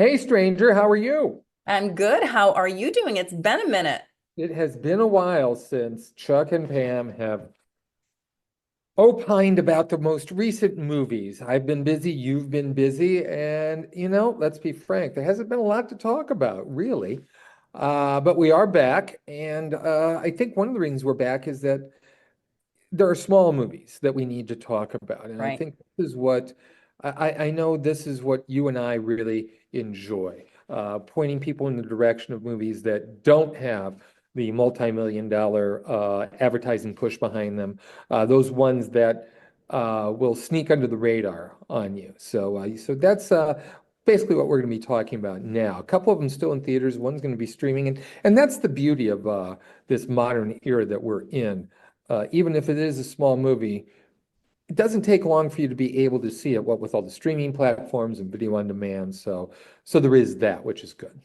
Hey, stranger, how are you? I'm good. How are you doing? It's been a minute. It has been a while since Chuck and Pam have opined about the most recent movies. I've been busy, you've been busy, and let's be frank, there hasn't been a lot to talk about, really. But we are back, and I think one of the reasons we're back is that there are small movies that we need to talk about. And I Right. think this is what I know this is what you and I really enjoy, pointing people in the direction of movies that don't have the multi-million dollar advertising push behind them, those ones that will sneak under the radar on you. So that's basically what we're going to be talking about now. A couple of them still in theaters, one's going to be streaming, and that's the beauty of this modern era that we're in. Even if it is a small movie, it doesn't take long for you to be able to see it, what with all the streaming platforms and video on demand. So there is that, which is good.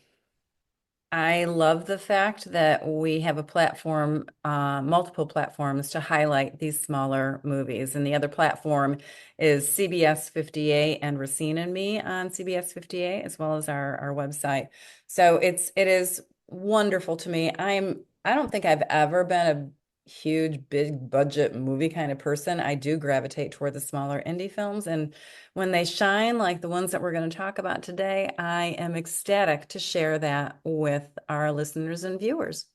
I love the fact that we have a platform, multiple platforms to highlight these smaller movies. And the other platform is CBS 58 and Racine and Me on CBS 58, as well as our website. So it is wonderful to me. I don't think I've ever been a huge, big budget movie kind of person. I do gravitate toward the smaller indie films. And when they shine, like the ones that we're going to talk about today, I am ecstatic to share that with our listeners and viewers.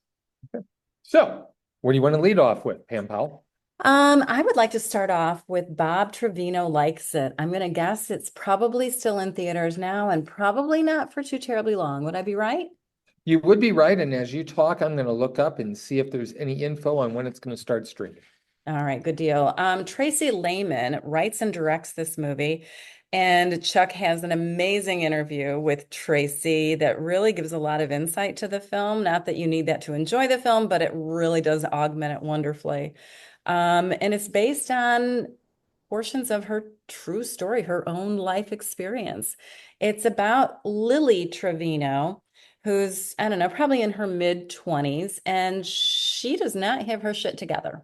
So, what do you want to lead off with, Pam Powell? I would like to start off with Bob Trevino Likes It. I'm going to guess it's probably still in theaters now and probably not for too terribly long. Would I be right? You would be right, and as you talk, I'm going to look up and see if there's any info on when it's going to start streaming. All right, good deal. Tracy Lehman writes and directs this movie, and Chuck has an amazing interview with Tracy that really gives a lot of insight to the film. Not that you need that to enjoy the film, but it really does augment it wonderfully. And it's based on portions of her true story, her own life experience. It's about Lily Trevino, who's, I don't know, probably in her mid 20s, and she does not have her shit together.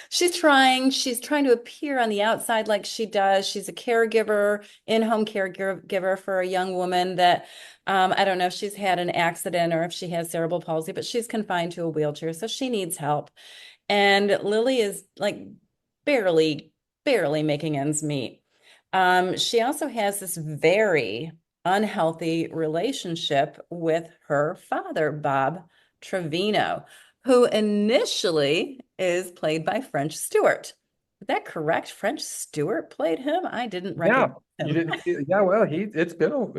She's trying to appear on the outside like she does. She's a caregiver, in-home caregiver for a young woman that I don't know if she's had an accident or if she has cerebral palsy, but she's confined to a wheelchair, so she needs help. And Lily is like barely, barely making ends meet. She also has this very unhealthy relationship with her father, Bob Trevino, who initially is played by French Stewart. Is that correct? French Stewart played him? I didn't Yeah, recognize you him. didn't see. Yeah, well, it's been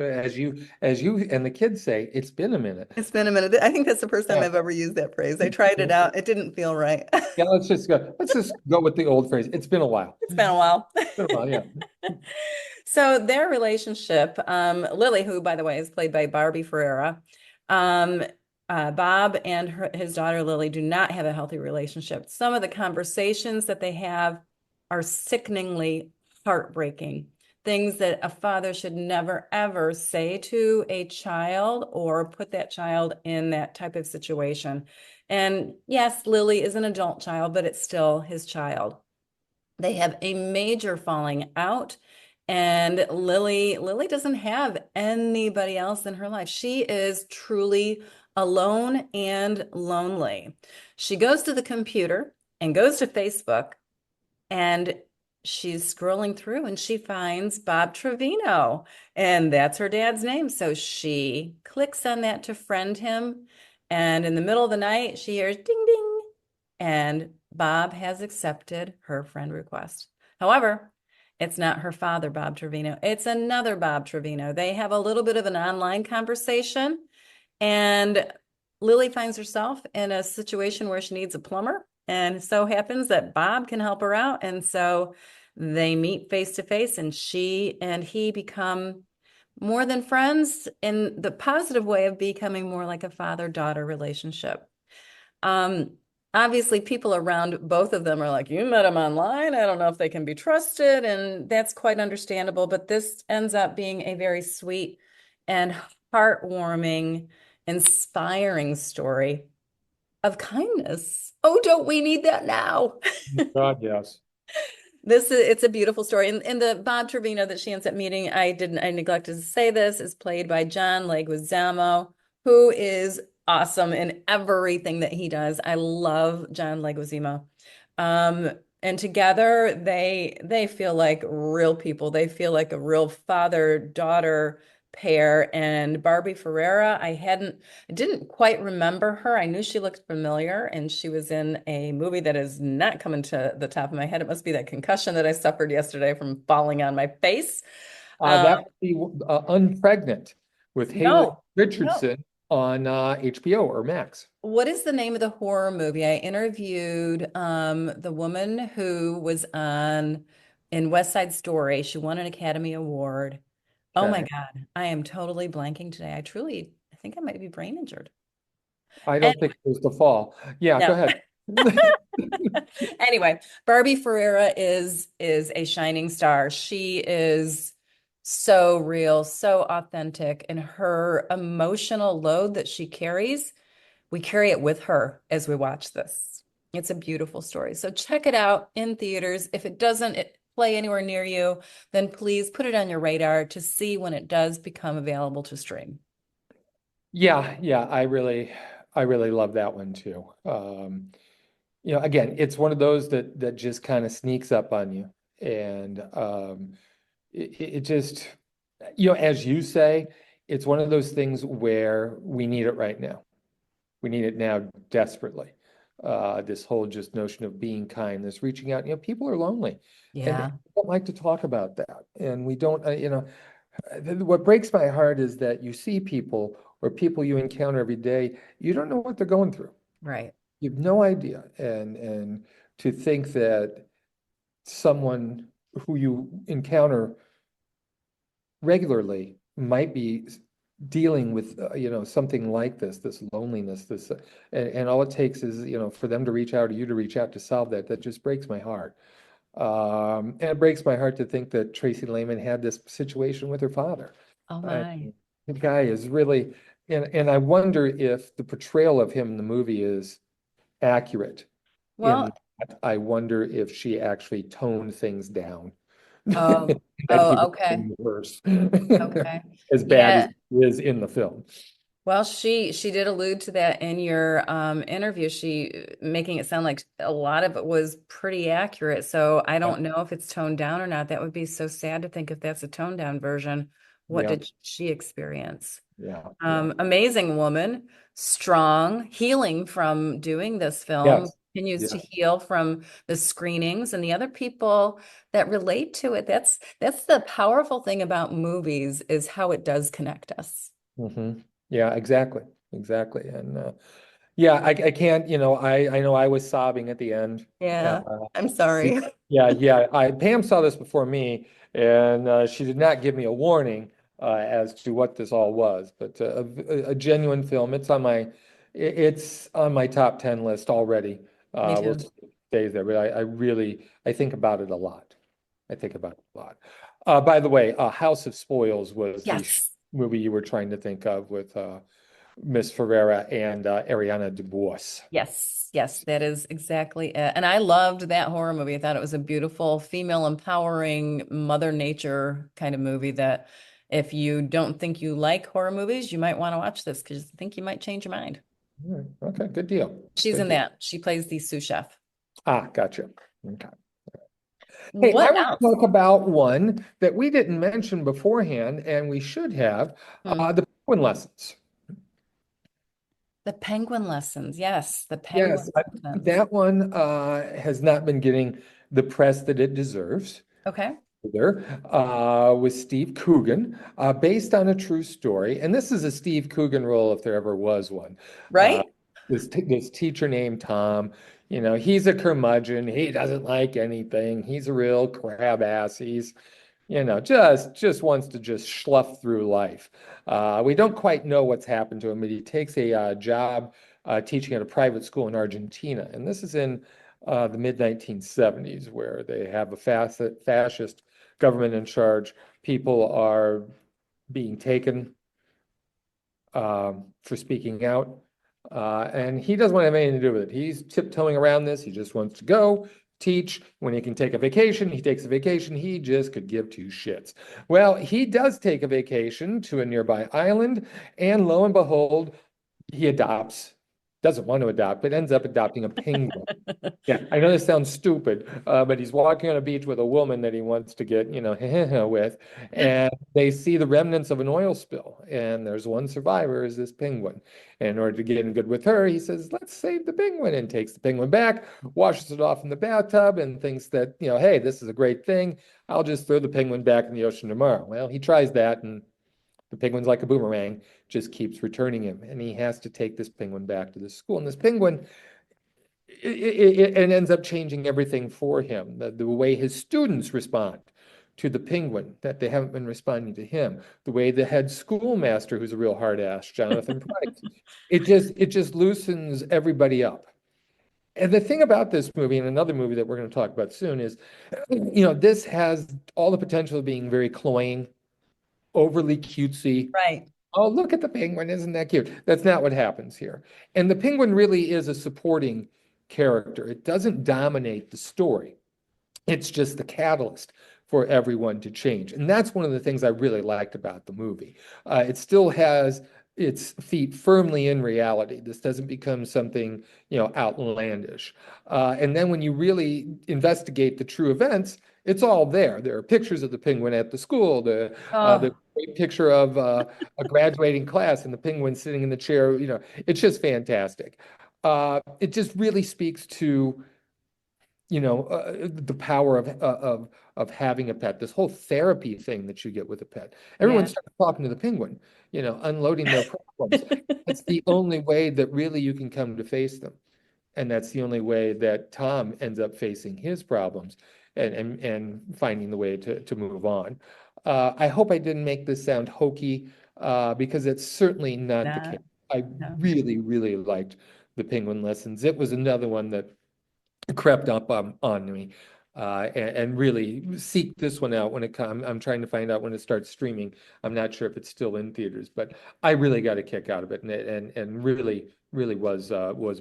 as you and the kids say, it's been a minute. It's been a minute. I think that's the first time Yeah. I've ever used that phrase. I tried it out. It didn't feel right. Yeah, let's just go with the old phrase. It's been a while. It's been a while. Been a while, yeah. So their relationship, Lily, who by the way is played by Barbie Ferreira, um, Bob and his daughter Lily do not have a healthy relationship. Some of the conversations that they have are sickeningly heartbreaking. Things that a father should never ever say to a child or put that child in that type of situation. And yes, Lily is an adult child, but it's still his child. They have a major falling out, and Lily doesn't have anybody else in her life. She is truly alone and lonely. She goes to the computer and goes to Facebook, and she's scrolling through and she finds Bob Trevino, and that's her dad's name. So she clicks on that to friend him, and in the middle of the night she hears ding ding, and Bob has accepted her friend request. However, it's not her father, Bob Trevino. It's another Bob Trevino. They have a little bit of an online conversation, and Lily finds herself in a situation where she needs a plumber. And it so happens that Bob can help her out. And so they meet face to face, and she and he become more than friends in the positive way of becoming more like a father-daughter relationship. Um, Obviously, people around both of them are like, you met him online. I don't know if they can be trusted. And that's quite understandable. But this ends up being a very sweet and heartwarming, inspiring story of kindness. Oh, don't we need that now? God, yes. It's a beautiful story. And the Bob Trevino that she ends up meeting, I neglected to say this, is played by John Leguizamo, who is awesome in everything that he does. I love John Leguizamo. Um, and together they feel like real people. They feel like a real father-daughter pair. And Barbie Ferreira, I didn't quite remember her. I knew she looked familiar, and she was in a movie that is not coming to the top of my head. It must be that concussion that I suffered yesterday from falling on my face. Um, That would be Unpregnant with Haley no, no. Richardson on HBO or Max. What is the name of the horror movie? I interviewed the woman who was on in West Side Story. She won an Academy Award. Oh my Okay. God, I am totally blanking today. I think I might be brain injured. I And don't think it was The Fall. Yeah, go no. ahead. Anyway, Barbie Ferreira is a shining star. She is so real, so authentic, and her emotional load that she carries, we carry it with her as we watch this. It's a beautiful story. So check it out in theaters. If it doesn't play anywhere near you, then please put it on your radar to see when it does become available to stream. Yeah, yeah, I really love that one too. Again, it's one of those that just kind of sneaks up on you, and it just, as you say, it's one of those things where we need it right now. We need it now desperately. This whole just notion of being kind, this reaching out. People are lonely, and Yeah, we don't like to talk about that, and we don't. What breaks my heart is that you see people or people you encounter every day, you don't know what they're going through. right. You have no idea. And to think that someone who you encounter regularly might be dealing with, something like this loneliness, and all it takes is, for them to reach out or you to reach out to solve that. That just breaks my heart. And it breaks my heart to think that Tracy Lehman had this situation with her father. Oh I, my. the guy is really, and I wonder if the portrayal of him in the movie is accurate. In Well, that, I wonder if she actually toned things down. oh, That he was okay. getting worse, Okay. as bad as Yeah. he is in the film. Well, she did allude to that in your interview. She making it sound like a lot of it was pretty accurate. So I Yeah, don't know if it's toned down or not. That would be so sad to think if that's a toned down version. What yeah, did she experience? yeah, yeah. Amazing woman, strong, healing from doing this film, Yes, continues to yeah. heal from the screenings and the other people that relate to it. That's the powerful thing about movies is how it does connect us. hmm Yeah, exactly. Exactly. And yeah, I can't, I know I was sobbing at the end. Uh, Yeah, I'm sorry. yeah, yeah. Pam saw this before me, and she did not give me a warning as to what this all was, but a genuine film. It's on my top 10 list already. Me We'll too. see if it stays there, but I think about it a lot. I think about it a lot. By the way, House of Spoils was the Yes. movie you were trying to think of with Miss Ferreira and Ariana DeBose. Yes, yes, that is exactly it. And I loved that horror movie. I thought it was a beautiful, female empowering Mother Nature kind of movie that if you don't think you like horror movies, you might want to watch this because I think you might change your mind. All right. Okay, good deal. She's Good in deal. that. She plays the sous chef. Gotcha. Okay. Hey, I What want to else? talk about one that we didn't mention beforehand, and we should have, Hmm. the penguin lessons. The penguin lessons. Yes, the Yes, penguin lessons. that one has not been getting the press that it deserves. Okay. There, with Steve Coogan, based on a true story. And this is a Steve Coogan role if there ever was one. Uh, Right? this teacher named Tom, he's a curmudgeon. He doesn't like anything. He's a real crab ass. He's, just wants to just slough through life. We don't quite know what's happened to him, but he takes a job teaching at a private school in Argentina. And this is in the mid 1970s, where they have a fascist government in charge. People are being taken for speaking out. And he doesn't want to have anything to do with it. He's tiptoeing around this. He just wants to go teach. When he can take a vacation, he takes a vacation. He just could give two shits. Well, he does take a vacation to a nearby island, and lo and behold, he adopts, doesn't want to adopt, but ends up adopting a penguin. Yeah, I know this sounds stupid, but he's walking on a beach with a woman that he wants to get, with, and they see the remnants of an oil spill, and there's one survivor is this penguin. And in order to get in good with her, he says, "Let's save the penguin," and takes the penguin back, washes it off in the bathtub, and thinks that, hey, this is a great thing. I'll just throw the penguin back in the ocean tomorrow. Well, he tries that, and the penguin's like a boomerang, just keeps returning him, and he has to take this penguin back to the school. And this penguin it ends up changing everything for him. The way his students respond to the penguin, that they haven't been responding to him, the way the head schoolmaster, who's a real hard ass, Jonathan Price, it just loosens everybody up. And the thing about this movie, and another movie that we're going to talk about soon, is, this has all the potential of being very cloying, overly cutesy. Right. Oh, look at the penguin, isn't that cute? That's not what happens here. And the penguin really is a supporting character. It doesn't dominate the story. It's just the catalyst for everyone to change. And that's one of the things I really liked about the movie. It still has its feet firmly in reality. This doesn't become something, outlandish. And then when you really investigate the true events, it's all there. There are pictures of the penguin at the school, the Oh, great picture of a graduating class and the penguin sitting in the chair. It's just fantastic. It just really speaks to the power of having a pet, this whole therapy thing that you get with a pet. Everyone yeah. starts talking to the penguin, unloading their problems. That's the only way that really you can come to face them. And that's the only way that Tom ends up facing his problems and finding the way to move on. I hope I didn't make this sound hokey, because it's certainly not the case. No, I no. really, really liked the Penguin Lessons. It was another one that crept up on me, and really seek this one out when it comes. I'm trying to find out when it starts streaming. I'm not sure if it's still in theaters, but I really got a kick out of it, and really, really was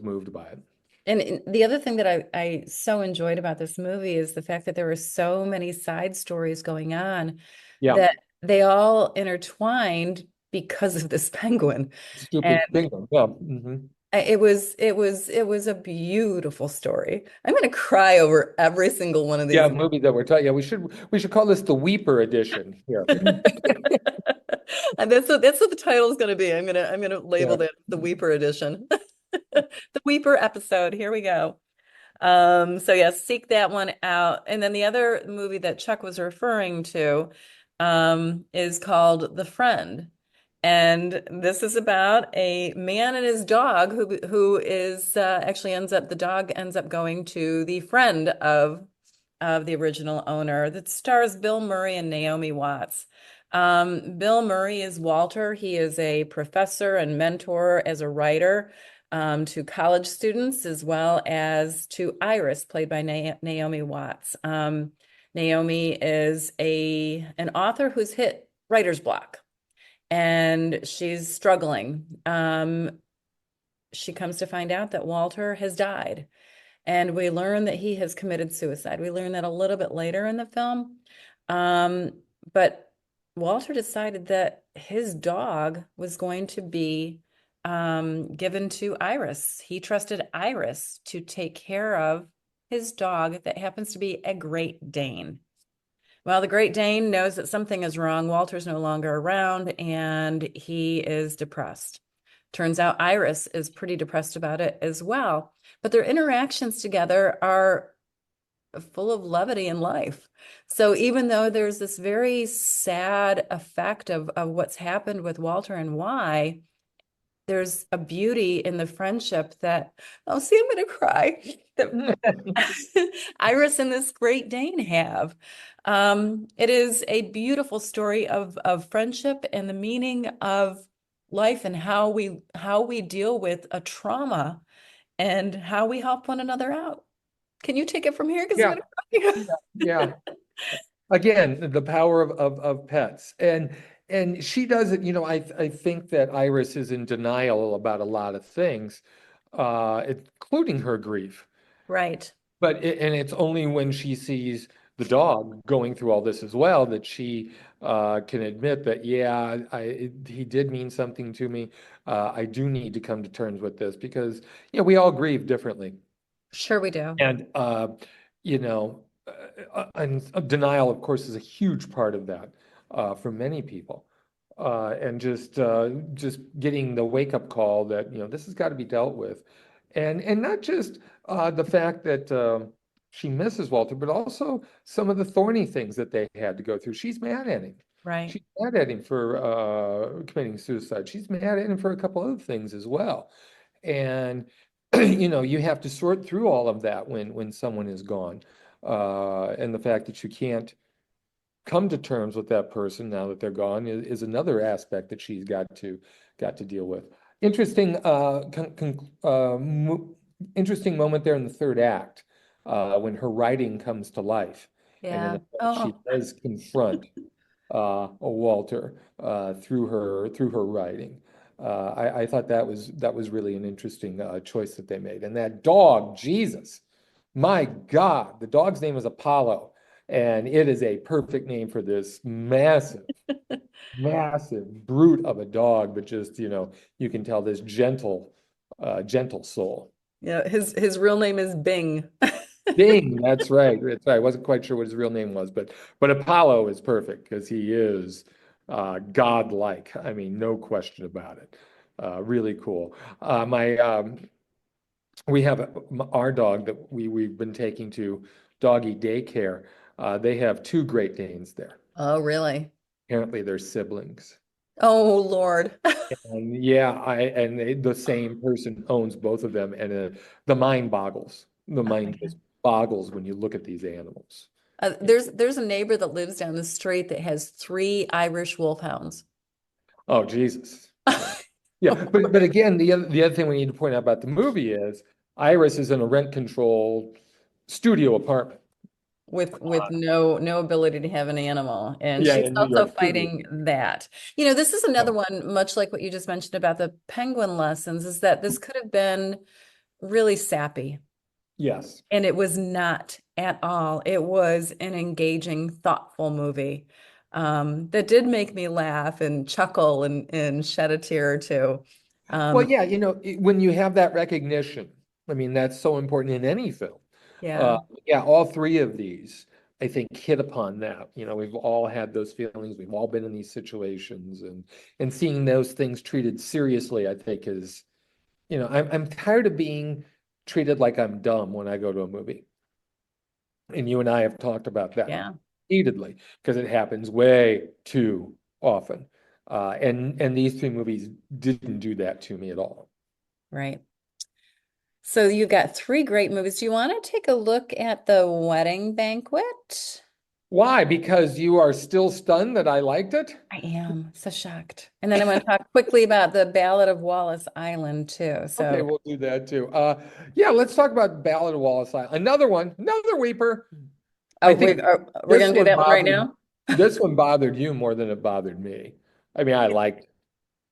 moved by it. And the other thing that I so enjoyed about this movie is the fact that there were so many side stories going on Yeah, that they all intertwined because of this penguin. stupid And Penguin. Yeah. Mhm. it was a beautiful story. I'm going to cry over every single one of Yeah, these. movie that we're talking. Yeah, we should call this the Weeper edition here. And that's what the title is going to be. I'm gonna label Yeah. that the Weeper edition. The Weeper episode. Here we go. So yes, seek that one out. And then the other movie that Chuck was referring to is called The Friend. And this is about a man and his dog who is actually ends up the dog ends up going to the friend of the original owner that stars Bill Murray and Naomi Watts. Bill Murray is Walter. He is a professor and mentor as a writer to college students as well as to Iris, played by Naomi Watts. Naomi is an author who's hit writer's block and she's struggling. She comes to find out that Walter has died. And we learn that he has committed suicide. We learn that a little bit later in the film. Um, but Walter decided that his dog was going to be given to Iris. He trusted Iris to take care of his dog that happens to be a Great Dane. Well, the Great Dane knows that something is wrong. Walter's no longer around and he is depressed. Turns out Iris is pretty depressed about it as well. But their interactions together are full of levity and life. So even though there's this very sad effect of what's happened with Walter and why, there's a beauty in the friendship that, oh, see, I'm going to cry, that Iris and this Great Dane have. It is a beautiful story of friendship and the meaning of life and how we deal with a trauma and how we help one another out. Can you take it from here? Because I'm Yeah, going to cry. yeah. Again, the power of pets. And she does it, I think that Iris is in denial about a lot of things, including her grief. Right. and it's only when she sees the dog going through all this as well that she can admit that, yeah, he did mean something to me. I do need to come to terms with this because, we all grieve differently. Sure we do. And, you know, and denial, of course, is a huge part of that for many people. And just getting the wake up call that, this has got to be dealt with. And not just the fact that she misses Walter, but also some of the thorny things that they had to go through. She's mad at him. Right. She's mad at him for committing suicide. She's mad at him for a couple other things as well. And you have to sort through all of that when someone is gone. And the fact that you can't come to terms with that person now that they're gone is another aspect that she's got to deal with. Interesting interesting moment there in the third act when her writing comes to life. And in Yeah. effect, she Oh, does confront Walter through her writing. I thought that was really an interesting choice that they made. And that dog, Jesus, my God, the dog's name is Apollo, and it is a perfect name for this massive, massive brute of a dog, but just, you can tell this gentle soul. yeah. His real name is Bing. Ding, that's right. That's right. I wasn't quite sure what his real name was, but Apollo is perfect because he is godlike. I mean, no question about it. Really cool. My We have our dog that we've been taking to doggy daycare. They have two Great Danes there. Oh, really? Apparently, they're siblings. Oh, Lord. And yeah, the same person owns both of them, and the mind boggles. The Oh my mind just God. boggles when you look at these animals. There's a neighbor that lives down the street that has three Irish wolfhounds. Oh, Jesus. Yeah. Yeah. But again, the other thing we need to point out about the movie is Iris is in a rent-controlled studio apartment. With no ability to have an animal, and Yeah, she's in New also York City. fighting that. This is Yeah. another one, much like what you just mentioned about the penguin lessons, is that this could have been really sappy, Yes. and it was not at all. It was an engaging, thoughtful movie that did make me laugh and chuckle and shed a tear or two. Well, Um, yeah, when you have that recognition, I mean, that's so important in any film. yeah, Uh, yeah, all three of these, I think, hit upon that. We've all had those feelings. We've all been in these situations, and seeing those things treated seriously, I think is, I'm tired of being treated like I'm dumb when I go to a movie. And you and I have talked about that yeah, repeatedly because it happens way too often. And these three movies didn't do that to me at all. right. So you got three great movies. Do you want to take a look at The Wedding Banquet? Why? Because you are still stunned that I liked it? I am so shocked. And then I'm going to talk quickly about the Ballad of Wallis Island too. Okay, So, we'll do that too. Yeah, let's talk about Ballad of Wallis Island. Another one, another weeper. I oh, think we're this going to do one that one right bothered now? this one bothered you more than it bothered me. I mean, I liked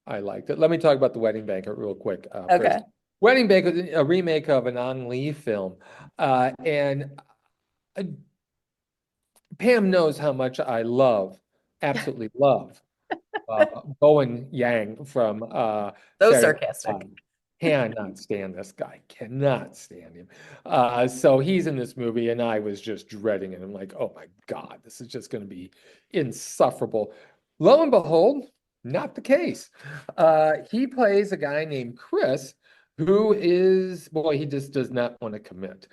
it. Let me talk about the Wedding Banquet real quick Okay. first. Wedding Banquet, a remake of an Ang Lee film, and uh, Pam knows how much I absolutely love Bowen Yang from So Saturday Night sarcastic. Live. Cannot stand this guy. Cannot stand him. So he's in this movie, and I was just dreading it. I'm like, oh my God, this is just going to be insufferable. Lo and behold, not the case. He plays a guy named Chris, who is, boy, he just does not want to commit.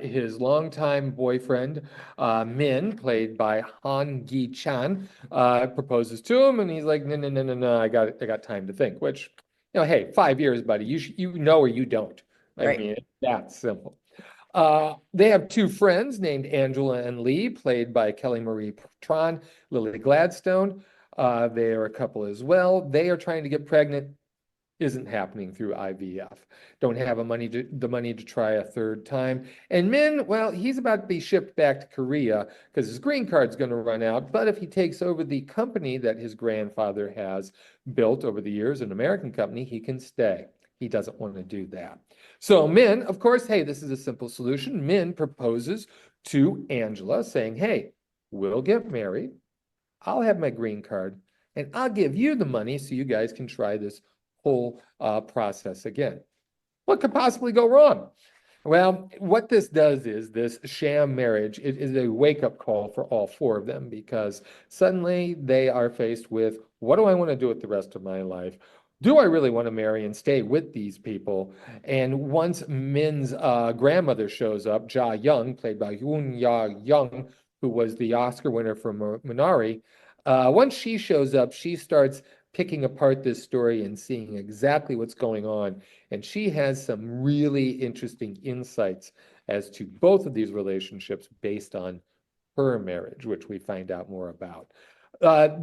His longtime boyfriend, Min, played by Han Gi Chan, proposes to him, and he's like, no, no, no, no, no, I got time to think. Which, hey, 5 years, buddy. You know or you don't. I Right. mean, it's that simple. They have two friends named Angela and Lee, played by Kelly Marie Tran, Lily Gladstone. They are a couple as well. They are trying to get pregnant, isn't happening through IVF. Don't have the money to try a third time. And Min, well, he's about to be shipped back to Korea because his green card's going to run out. But if he takes over the company that his grandfather has built over the years, an American company, he can stay. he doesn't want to do that. So Min, of course, hey, this is a simple solution. Min proposes to Angela saying, hey, we'll get married. I'll have my green card and I'll give you the money so you guys can try this whole process again. What could possibly go wrong? Well, what this does is this sham marriage, it is a wake-up call for all four of them because suddenly they are faced with, what do I want to do with the rest of my life? Do I really want to marry and stay with these people? And once Min's grandmother shows up, Ja Young, played by Yoon Ya Young, who was the Oscar winner for Minari, once she shows up, she starts picking apart this story and seeing exactly what's going on. And she has some really interesting insights as to both of these relationships based on her marriage, which we find out more about.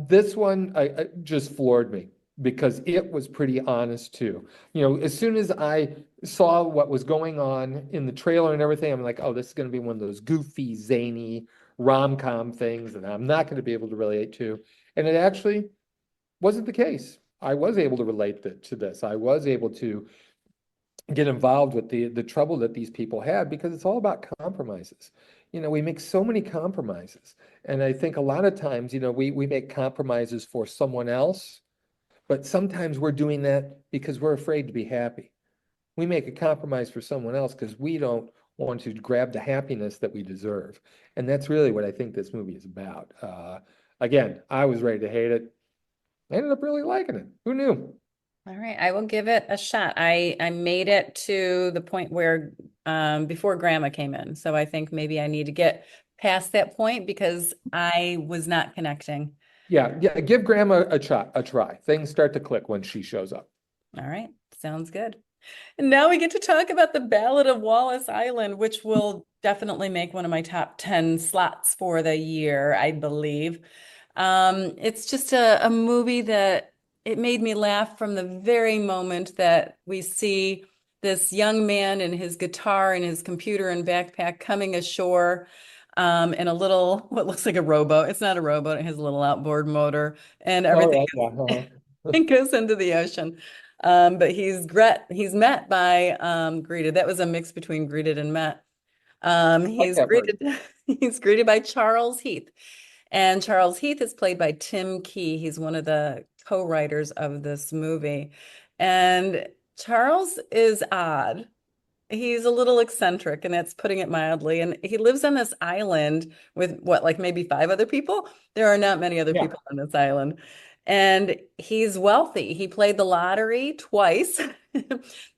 This one I just floored me because it was pretty honest too. You know, as soon as I saw what was going on in the trailer and everything, I'm like, oh, this is going to be one of those goofy, zany rom-com things that I'm not going to be able to relate to. And it actually wasn't the case. I was able to relate to this. I was able to get involved with the trouble that these people had because it's all about compromises. You know, we make so many compromises. And I think a lot of times, you know, we make compromises for someone else, but sometimes we're doing that because we're afraid to be happy. We make a compromise for someone else because we don't want to grab the happiness that we deserve. And that's really what I think this movie is about. Again, I was ready to hate it. I ended up really liking it. Who knew? All right, I will give it a shot. I made it to the point where before grandma came in. So I think maybe I need to get past that point because I was not connecting. Yeah, yeah. Give Grandma a try. Things start to click when she shows up. All right, sounds good. And now we get to talk about the Ballad of Wallis Island, which will definitely make one of my top 10 slots for the year, I believe. It's just a movie that it made me laugh from the very moment that we see this young man and his guitar and his computer and backpack coming ashore in a little, what looks like a rowboat. It's not a rowboat, it has a little outboard motor and All everything right, yeah. it goes into the ocean. But he's met by greeted. That was a mix between greeted and met. Like He's that word. greeted he's greeted by Charles Heath. And Charles Heath is played by Tim Key. He's one of the co-writers of this movie. And Charles is odd. He's a little eccentric, and that's putting it mildly. And he lives on this island with what, like maybe five other people? There are not many other Yeah. people on this island. And he's wealthy. He played the lottery twice.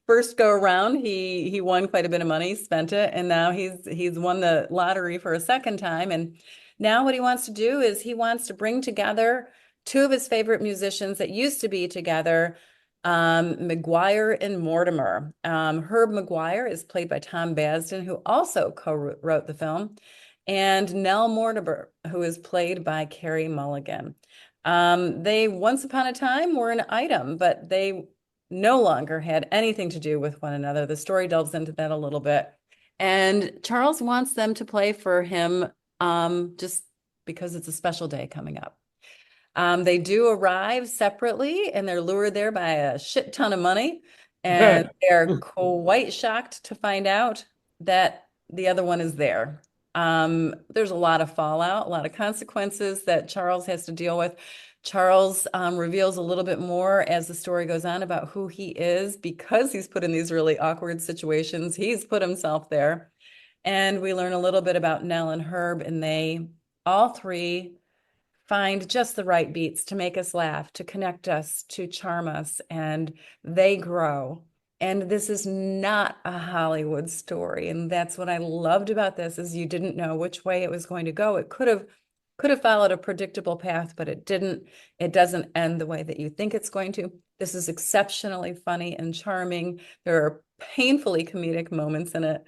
First go around, he won quite a bit of money, spent it, and now he's won the lottery for a second time. And now what he wants to do is he wants to bring together two of his favorite musicians that used to be together, McGuire and Mortimer. Herb McGuire is played by Tom Basden, who also co-wrote the film, and Nell Mortimer, who is played by Carey Mulligan. They once upon a time were an item, but they no longer had anything to do with one another. The story delves into that a little bit. And Charles wants them to play for him just because it's a special day coming up. They do arrive separately and they're lured there by a shit ton of money. And they're quite shocked to find out that the other one is there. There's a lot of fallout, a lot of consequences that Charles has to deal with. Charles reveals a little bit more as the story goes on about who he is because he's put in these really awkward situations. He's put himself there. And we learn a little bit about Nell and Herb, and they all three find just the right beats to make us laugh, to connect us, to charm us, and they grow. And this is not a Hollywood story. And that's what I loved about this is you didn't know which way it was going to go. It could have followed a predictable path, but it didn't. It doesn't end the way that you think it's going to. This is exceptionally funny and charming. There are painfully comedic moments in it.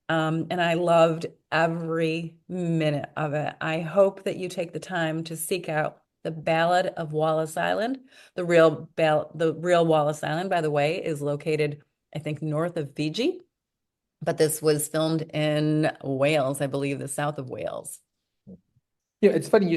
And I loved every minute of it. I hope that you take the time to seek out the Ballad of Wallis Island. The real Wallis Island, by the way, is located, I think, north of Fiji. But this was filmed in Wales, I believe, the south of Wales. Yeah, it's funny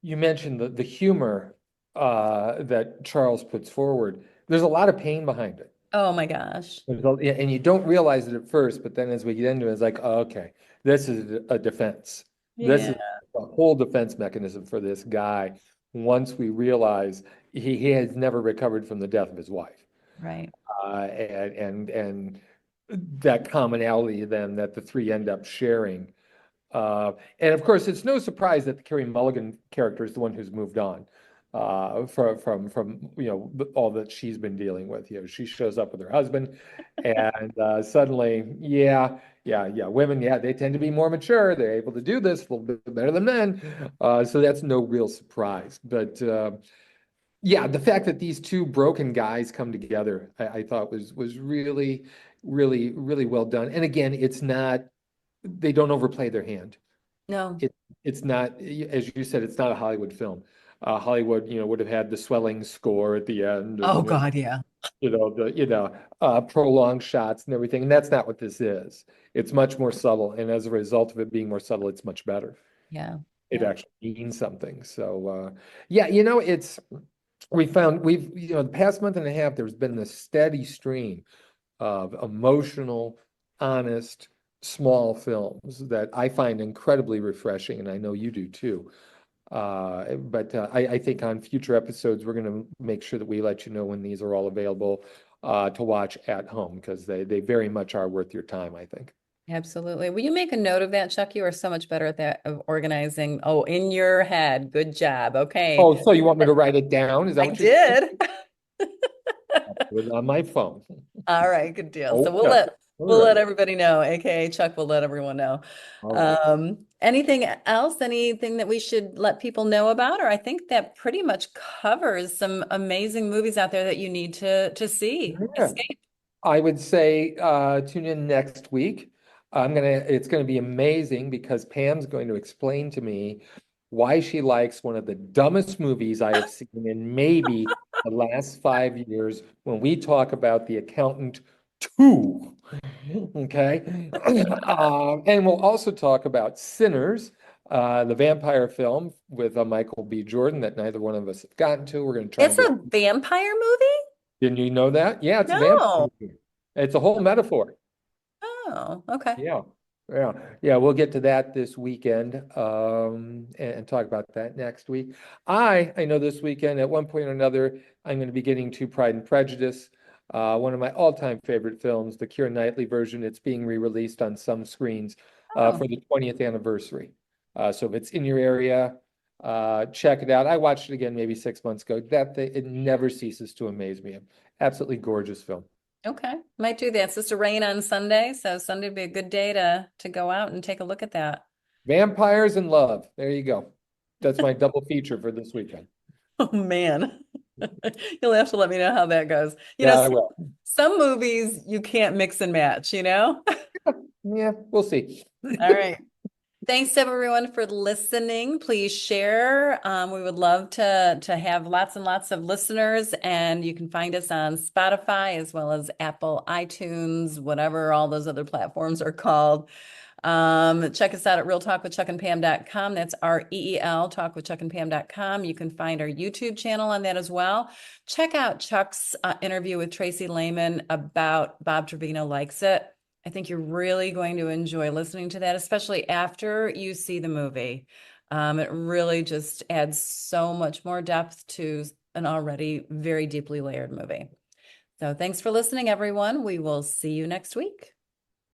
you mentioned the humor that Charles puts forward. There's a lot of pain behind it. Oh my gosh. Yeah, and you don't realize it at first, but then as we get into it, it's like, oh, okay, this is a defense. This Yeah, is a whole defense mechanism for this guy. Once we realize he has never recovered from the death of his wife, right. and that commonality then that the three end up sharing. And of course, it's no surprise that the Carey Mulligan character is the one who's moved on from all that she's been dealing with. She shows up with her husband, and suddenly, yeah, women, yeah, they tend to be more mature. They're able to do this a little bit better than men. So that's no real surprise. But yeah, the fact that these two broken guys come together, I thought was really, really, really well done. And again, it's not they don't overplay their hand. No. It it's not, as you said, it's not a Hollywood film. Hollywood, would have had the swelling score at the end, Oh and God, yeah. prolonged shots and everything. And that's not what this is. It's much more subtle, and as a result of it being more subtle, it's much better. Yeah. It Yeah. actually means something. So yeah, it's we've the past month and a half, there's been this steady stream of emotional, honest, small films that I find incredibly refreshing, and I know you do too. But I think on future episodes, we're going to make sure that we let you know when these are all available to watch at home because they very much are worth your time, I think. Absolutely. Will you make a note of that, Chuck? You are so much better at that of organizing. Oh, in your head. Good job. Okay. Oh, so you want me to write it down? Is that I what you're saying? did. I'll put it on my phone. All right, good deal. So Okay. All we'll let right. everybody know, aka Chuck will let everyone know. All right. Anything else? Anything that we should let people know about? Or I think that pretty much covers some amazing movies out there that you need to see. Yeah. Escape. I would say tune in next week. It's gonna be amazing because Pam's going to explain to me why she likes one of the dumbest movies I have seen in maybe the last 5 years when we talk about The Accountant 2. Okay. And we'll also talk about Sinners, the vampire film with Michael B. Jordan that neither one of us have gotten to. We're going to try and It's get. a vampire movie? Didn't you know that? Yeah, it's a vampire No. movie. It's a whole metaphor. Oh, okay. Yeah. Yeah. Yeah. We'll get to that this weekend and talk about that next week. I know this weekend at one point or another, I'm going to be getting to Pride and Prejudice, one of my all-time favorite films, the Keira Knightley version. It's being re-released on some screens Oh, for the 20th anniversary. So if it's in your area, check it out. I watched it again maybe 6 months ago. It never ceases to amaze me. Absolutely gorgeous film. okay. Might do that. It's supposed to rain on Sunday, so Sunday would be a good day to go out and take a look at that. Vampires and Love. There you go. That's my double feature for this weekend. Oh man. You'll have to let me know how that goes. Yeah, I will. Some movies you can't mix and match, you know? Yeah, we'll see. All right. Thanks everyone for listening. Please share. We would love to have lots and lots of listeners, and you can find us on Spotify as well as Apple, iTunes, whatever all those other platforms are called. Check us out at realtalkwithchuckandpam.com. That's REEL, talkwithchuckandpam.com. You can find our YouTube channel on that as well. Check out Chuck's interview with Tracy Lehman about Bob Trevino Likes It. I think you're really going to enjoy listening to that, especially after you see the movie. It really just adds so much more depth to an already very deeply layered movie. So thanks for listening, everyone. We will see you next week.